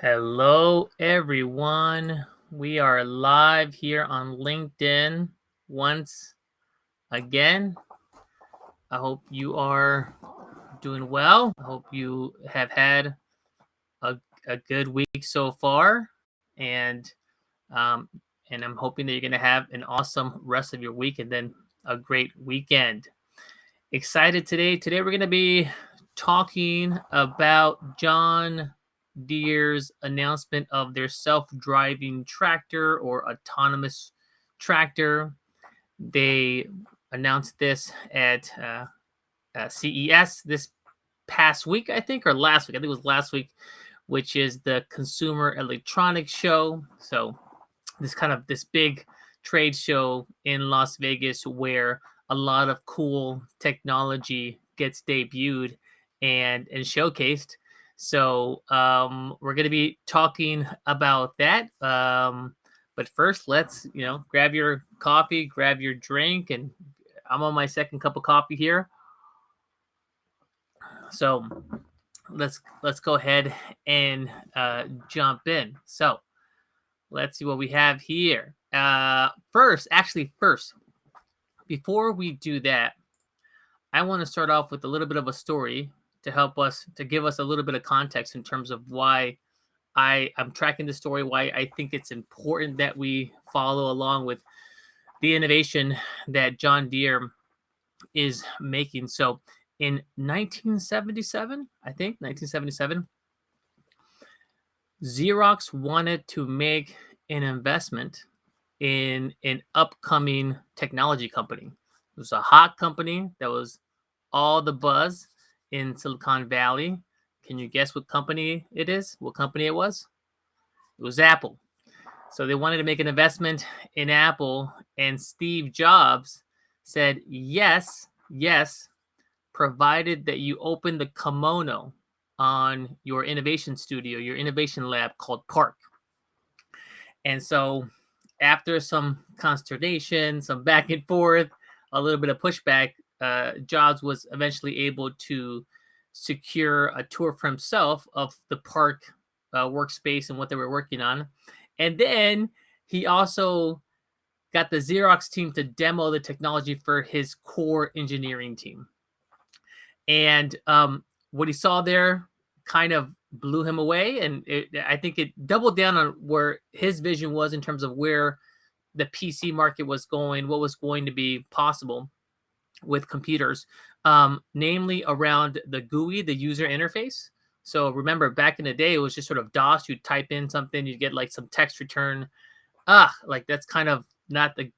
Hello, everyone. We are live here on LinkedIn once again. I hope you are doing well. I hope you have had a, a good week so far, and um, and I'm hoping that you're going to have an awesome rest of your week and then a great weekend. Excited today. Today we're going to be talking about John Deere's announcement of their self-driving tractor or autonomous tractor. They announced this at CES this past week, I think, or last week. I think it was last week, which is the Consumer Electronics Show. So this big trade show in Las Vegas where a lot of cool technology gets debuted and showcased. So we're going to be talking about that. But first, let's grab your coffee, grab your drink, and I'm on my second cup of coffee here. So let's go ahead and jump in. So let's see what we have here. First, before we do that, I want to start off with a little bit of a story to give us a little bit of context in terms of why I'm tracking the story, why I think it's important that we follow along with the innovation that John Deere is making. So in 1977, I think 1977, Xerox wanted to make an investment in an upcoming technology company. It was a hot company that was all the buzz in Silicon Valley. Can you guess what company it is? What company it was? It was Apple. So they wanted to make an investment in Apple, and Steve Jobs said, yes, yes, provided that you open the kimono on your innovation studio, your innovation lab called Park. And so after some consternation, some back and forth, a little bit of pushback, Jobs was eventually able to secure a tour for himself of the Park workspace and what they were working on. And then he also got the Xerox team to demo the technology for his core engineering team. And what he saw there kind of blew him away. And I think it doubled down on where his vision was in terms of where the PC market was going, what was going to be possible with computers, namely around the GUI, the user interface. So remember, back in the day, it was just sort of DOS. You'd type in something, you'd get like some text return. Like that's kind of not the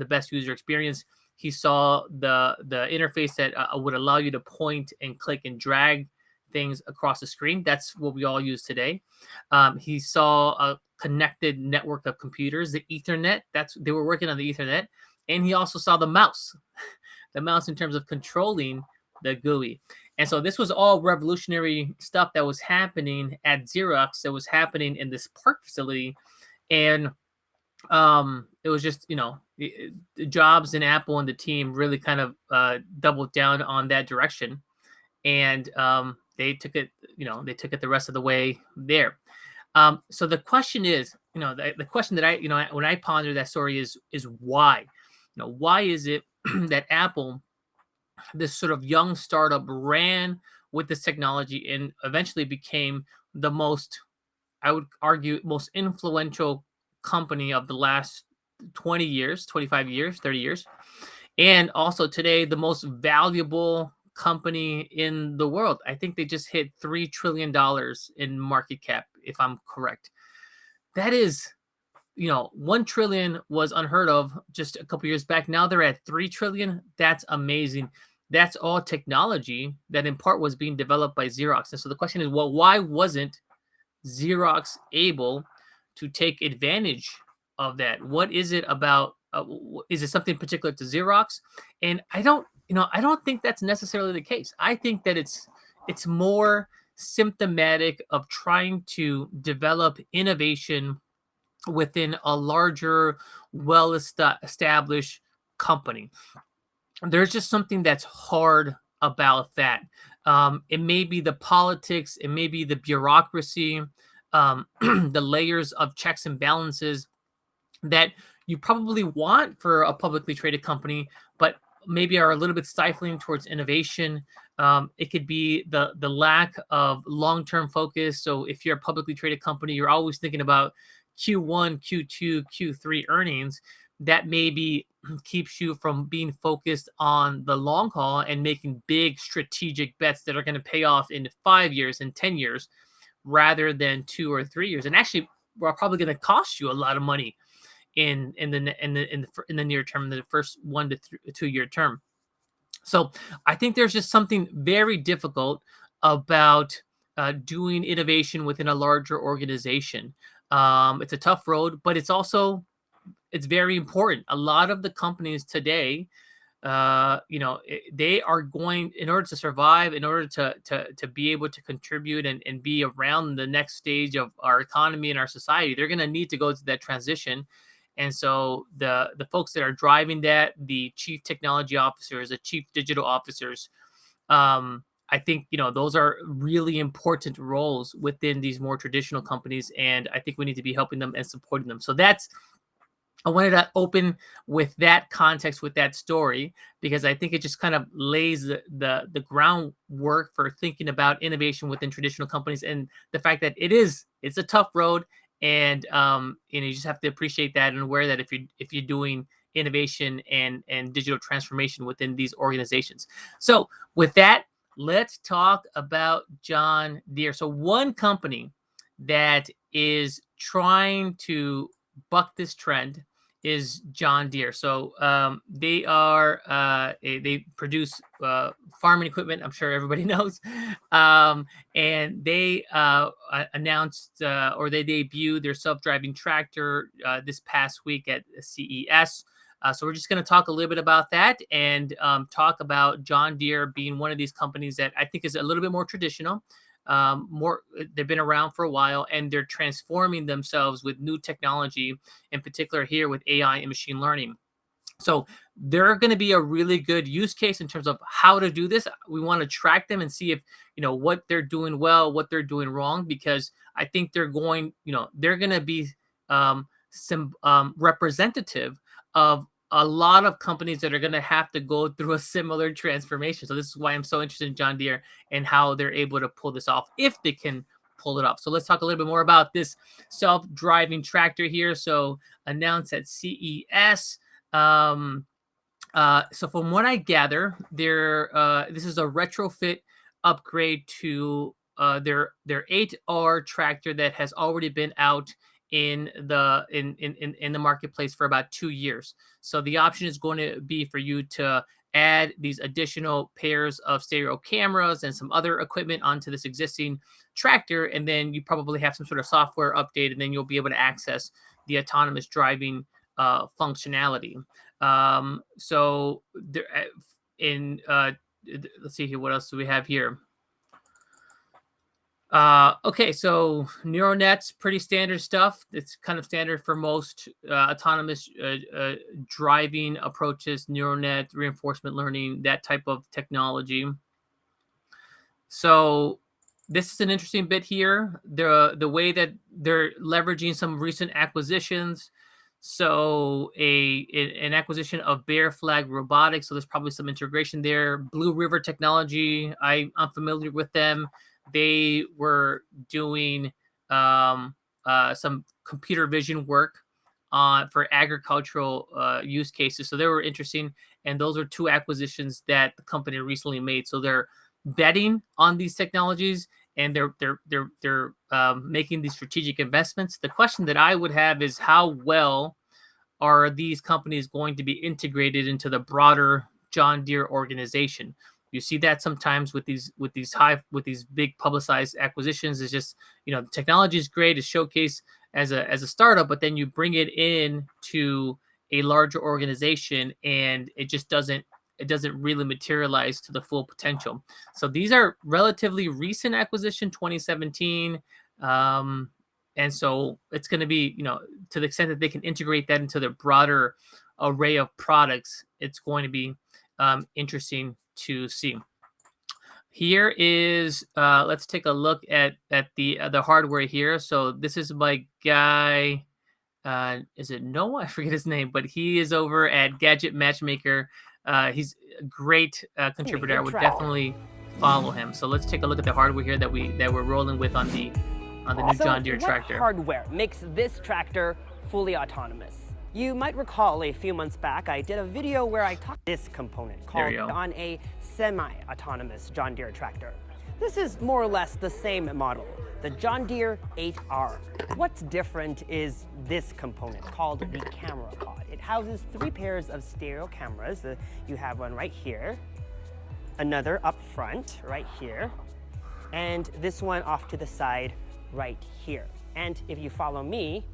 best user experience. He saw the interface that would allow you to point and click and drag things across the screen. That's what we all use today. He saw a connected network of computers, the Ethernet. They were working on the Ethernet, and he also saw the mouse, the mouse in terms of controlling the GUI. And so this was all revolutionary stuff that was happening at Xerox, that was happening in this Park facility, and it was just Jobs and Apple and the team really kind of doubled down on that direction, and they took it the rest of the way there. So the question is, the question that when I ponder that story is why, why is it that Apple, this sort of young startup, ran with this technology and eventually became the most, I would argue, most influential company of the last 20 years, 25 years, 30 years, and also today the most valuable company in the world. I think they just hit $3 trillion in market cap, if I'm correct. That is, 1 trillion was unheard of just a couple years back. Now they're at 3 trillion. That's amazing. That's all technology that in part was being developed by Xerox. And so the question is, well, why wasn't Xerox able to take advantage of that? What is it about? Is it something particular to Xerox? And I don't think that's necessarily the case. I think that it's more symptomatic of trying to develop innovation within a larger, well-established company. There's just something that's hard about that. It may be the politics, it may be the bureaucracy, the layers of checks and balances that you probably want for a publicly traded company, but maybe are a little bit stifling towards innovation. It could be the lack of long term focus. So if you're a publicly traded company, you're always thinking about Q1, Q2, Q3 earnings. That maybe keeps you from being focused on the long haul and making big strategic bets that are going to pay off in 5 years and 10 years rather than 2 or 3 years. And actually, we're probably going to cost you a lot of money in the near term, the first 1 to 2 year term. So I think there's just something very difficult about doing innovation within a larger organization. It's a tough road, but it's very important. A lot of the companies today, they are going, in order to survive, in order to be able to contribute and be around the next stage of our economy and our society, they're going to need to go through that transition. And so the folks that are driving that, the chief technology officers, the chief digital officers, I think those are really important roles within these more traditional companies, and I think we need to be helping them and supporting them. So I wanted to open with that context, with that story, because I think it just kind of lays the groundwork for thinking about innovation within traditional companies, and the fact that it's a tough road, and you just have to appreciate that and aware that if you're doing innovation and digital transformation within these organizations. So with that, let's talk about John Deere. So one company that is trying to buck this trend is John Deere. So they produce farming equipment. I'm sure everybody knows, and they announced or they debuted their self-driving tractor this past week at CES. So we're just going to talk a little bit about that and talk about John Deere being one of these companies that I think is a little bit more traditional. They've been around for a while, and they're transforming themselves with new technology, in particular here with AI and machine learning. So they're going to be a really good use case in terms of how to do this. We want to track them and see if what they're doing well, what they're doing wrong, because I think they're going to be some representative of a lot of companies that are going to have to go through a similar transformation. So this is why I'm so interested in John Deere and how they're able to pull this off, if they can pull it off. So let's talk a little bit more about this self-driving tractor here. So announced at CES. So from what I gather, this is a retrofit upgrade to their 8R tractor that has already been out in the marketplace for about 2 years. So the option is going to be for you to add these additional pairs of stereo cameras and some other equipment onto this existing tractor, and then you probably have some sort of software update, and then you'll be able to access the autonomous driving functionality. So there, let's see here, what else do we have here? Okay, so neural nets, pretty standard stuff. It's kind of standard for most autonomous driving approaches, neural net, reinforcement learning, that type of technology. So this is an interesting bit here. The way that they're leveraging some recent acquisitions. So an acquisition of Bear Flag Robotics. So there's probably some integration there. Blue River Technology. I'm familiar with them. They were doing some computer vision work for agricultural use cases. So they were interesting. And those are two acquisitions that the company recently made. So they're betting on these technologies, and they're making these strategic investments. The question that I would have is, how well are these companies going to be integrated into the broader John Deere organization? You see that sometimes with these big publicized acquisitions. Is just the technology is great, is showcased as a startup, but then you bring it in to a larger organization, and it doesn't really materialize to the full potential. So these are relatively recent acquisition, 2017. And so it's going to be, to the extent that they can integrate that into their broader array of products, it's going to be interesting to see. Here is let's take a look at the hardware here. So this is my guy. Is it Noah? I forget his name, but he is over at Gadget Matchmaker. He's a great contributor. I Your would tractor. definitely follow him. So let's take a look at the hardware here that we're rolling with on the new So, John Deere what tractor. hardware makes this tractor fully autonomous? You might recall a few months back, I did a video where I talked this component There called we go. on a semi-autonomous John Deere tractor. This is more or less the same model, the John Deere 8R. What's different is this component called the camera pod. It houses 3 pairs of stereo cameras. You have one right here, another up front right here, and this one off to the side right here. And if you follow me,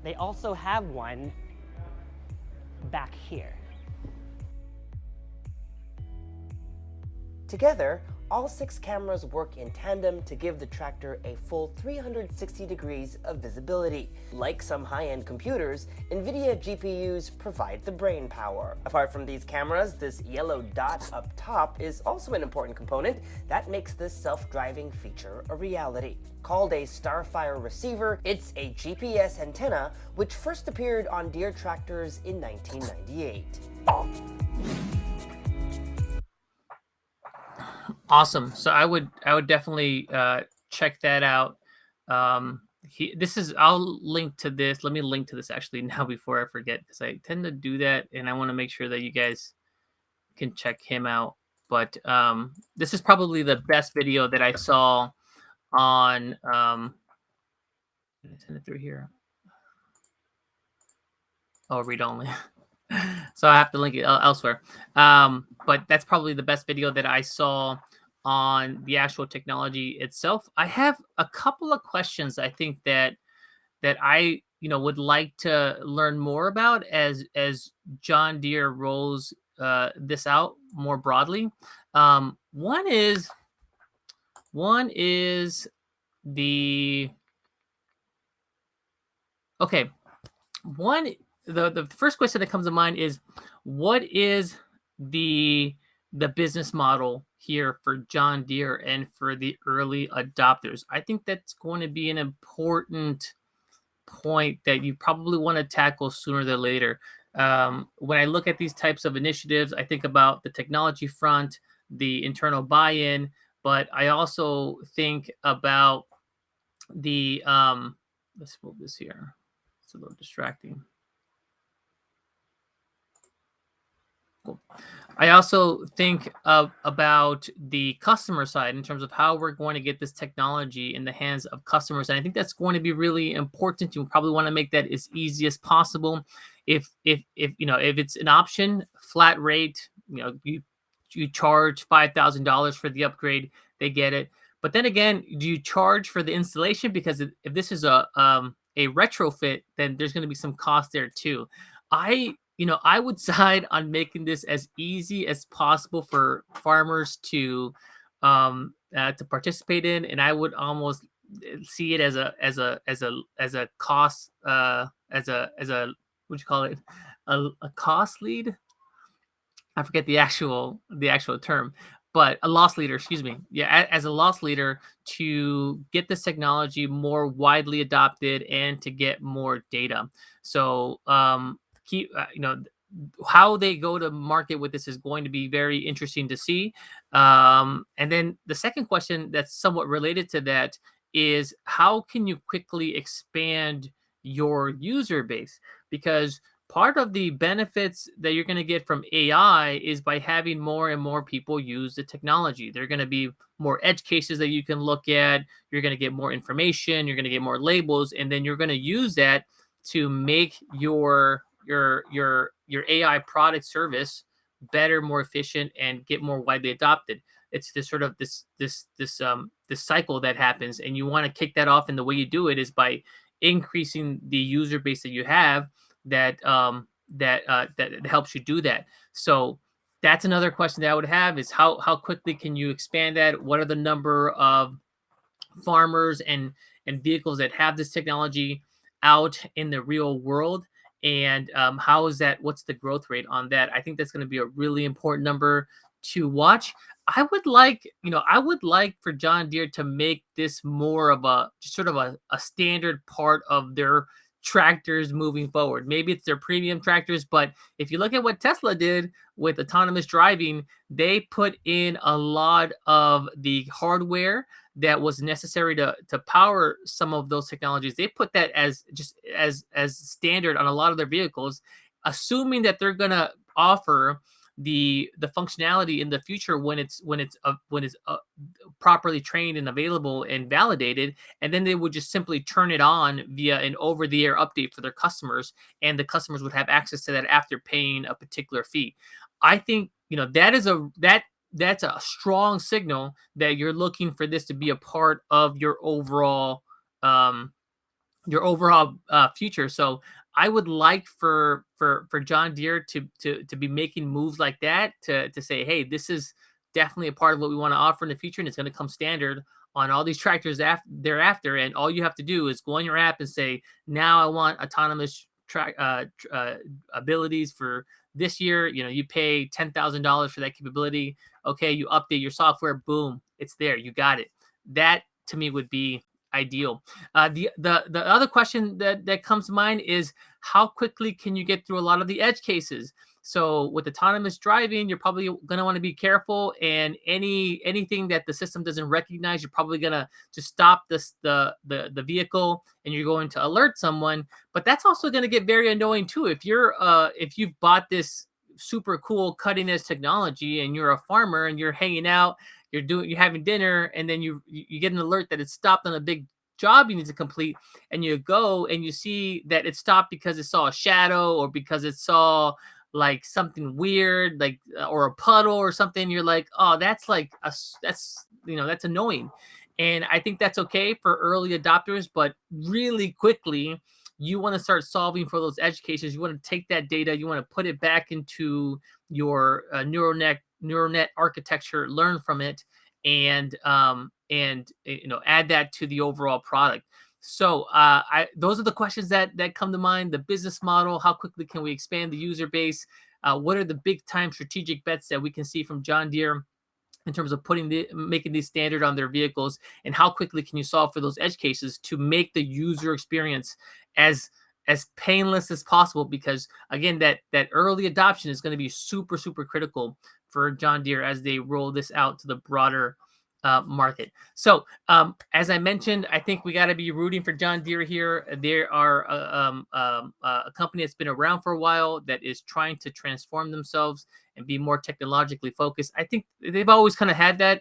they also have one back here. Together, all 6 cameras work in tandem to give the tractor a full 360 degrees of visibility. Like some high-end computers, NVIDIA GPUs provide the brain power. Apart from these cameras, this yellow dot up top is also an important component that makes this self-driving feature a reality. Called a Starfire receiver, it's a GPS antenna which first appeared on Deere tractors in 1998. Awesome. So I would definitely check that out. This is I'll link to this. Let me link to this actually now before I forget because I tend to do that and I want to make sure that you guys can check him out. But this is probably the best video that I saw on did I send it through here. Oh, read only. So I have to link it elsewhere. But that's probably the best video that I saw on the actual technology itself. I have a couple of questions I think that I would like to learn more about as John Deere rolls this out more broadly. One is the okay. One the first question that comes to mind is what is the the business model here for John Deere and for the early adopters? I think that's going to be an important point that you probably want to tackle sooner than later. When I look at these types of initiatives, I think about the technology front, the internal buy-in, but I also think about the let's move this here. It's a little distracting. Cool. I also think about the customer side in terms of how we're going to get this technology in the hands of customers, and I think that's going to be really important. You probably want to make that as easy as possible. If it's an option, flat rate, you charge $5,000 for the upgrade, they get it. But then again, do you charge for the installation? Because if this is a retrofit, then there's going to be some cost there too. I would side on making this as easy as possible for farmers to participate in, and I would almost see it as a cost as a what do you call it, a cost lead. I forget the actual term, but a loss leader, excuse me. Yeah, as a loss leader to get this technology more widely adopted and to get more data. So keep how they go to market with this is going to be very interesting to see. And then the second question that's somewhat related to that is how can you quickly expand your user base? Because part of the benefits that you're going to get from AI is by having more and more people use the technology. There are going to be more edge cases that you can look at. You're going to get more information. You're going to get more labels, and then you're going to use that to make your AI product service better, more efficient, and get more widely adopted. It's this sort of this cycle that happens, and you want to kick that off. And the way you do it is by increasing the user base that you have that helps you do that. So that's another question that I would have is how quickly can you expand that? What are the number of farmers and vehicles that have this technology out in the real world? And how is that? What's the growth rate on that? I think that's going to be a really important number to watch. I would like for John Deere to make this more of a just sort of a standard part of their tractors moving forward. Maybe it's their premium tractors, but if you look at what Tesla did with autonomous driving, they put in a lot of the hardware that was necessary to power some of those technologies. They put that as just as standard on a lot of their vehicles, assuming that they're gonna offer the functionality in the future when it's properly trained and available and validated, and then they would just simply turn it on via an over-the-air update for their customers, and the customers would have access to that after paying a particular fee. I think that's a strong signal that you're looking for this to be a part of um, your overall future. So I would like for John Deere to be making moves like that to say, hey, this is definitely a part of what we want to offer in the future, and it's going to come standard on all these tractors thereafter. And all you have to do is go on your app and say, now I want autonomous track abilities for this year. You pay $10,000 for that capability. Okay, you update your software. Boom, it's there. You got it. That to me would be ideal. The other question that comes to mind is how quickly can you get through a lot of the edge cases? So with autonomous driving, you're probably going to want to be careful, and anything that the system doesn't recognize, you're probably going to just stop the vehicle, and you're going to alert someone. But that's also going to get very annoying too if you've bought this super cool cutting edge technology and you're a farmer and you're hanging out, you're having dinner, and then you get an alert that it's stopped on a big job you need to complete, and you go and you see that it stopped because it saw a shadow or because it saw like something weird, like or a puddle or something. You're like, oh, that's like that's annoying. And I think that's okay for early adopters, but really quickly you want to start solving for those edge cases. You want to take that data, you want to put it back into your neural net architecture, learn from it, and add that to the overall product. So those are the questions that come to mind. The business model: how quickly can we expand the user base? What are the big time strategic bets that we can see from John Deere in terms of making these standard on their vehicles, and how quickly can you solve for those edge cases to make the user experience as painless as possible? Because again, that early adoption is going to be super super critical for John Deere as they roll this out to the broader market. So as I mentioned, I think we got to be rooting for John Deere here. They are a company that's been around for a while, that is trying to transform themselves and be more technologically focused. I think they've always kind of had that,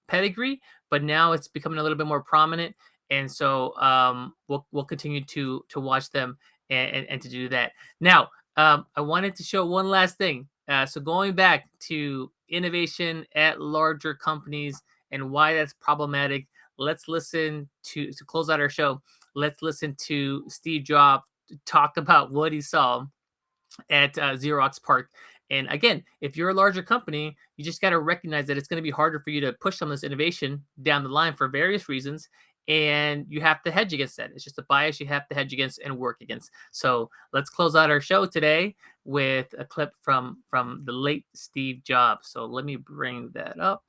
pedigree, but now it's becoming a little bit more prominent. And so we'll continue to watch them and to do that. Now, I wanted to show one last thing. So going back to innovation at larger companies and why that's problematic, let's listen to close out our show. Let's listen to Steve Jobs talk about what he saw at Xerox Park. And again, if you're a larger company, you just got to recognize that it's going to be harder for you to push some of this innovation down the line for various reasons. And you have to hedge against that. It's just a bias you have to hedge against and work against. So let's close out our show today with a clip from the late Steve Jobs. So let me bring that up.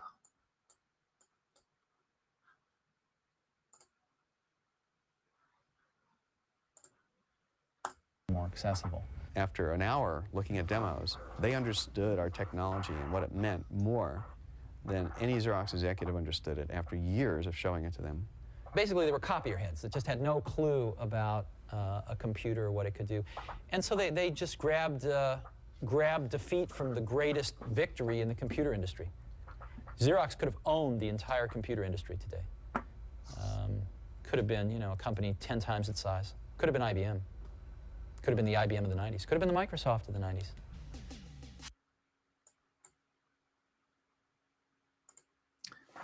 More accessible. After an hour looking at demos, they understood our technology and what it meant more than any Xerox executive understood it after years of showing it to them. Basically, they were copier heads that just had no clue about a computer or what it could do. And so they just grabbed defeat from the greatest victory in the computer industry. Xerox could have owned the entire computer industry today. Could have been, a company 10 times its size. Could have been IBM. Could have been the IBM of the 90s. Could have been the Microsoft of the 90s.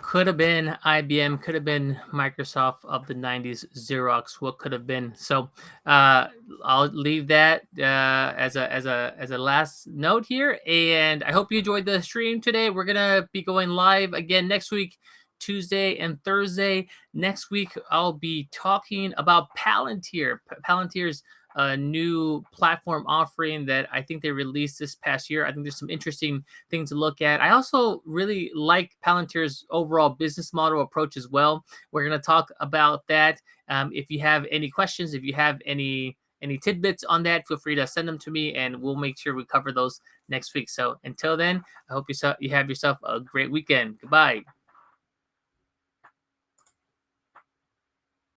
Could have been IBM, could have been Microsoft of the 90s, Xerox, what could have been. So I'll leave that as a last note here. And I hope you enjoyed the stream today. We're going to be going live again next week, Tuesday and Thursday. Next week, I'll be talking about Palantir. Palantir's a new platform offering that I think they released this past year. I think there's some interesting things to look at. I also really like Palantir's overall business model approach as well. We're going to talk about that. If you have any questions, if you have any tidbits on that, feel free to send them to me, and we'll make sure we cover those next week. So until then, I hope you have yourself a great weekend. Goodbye.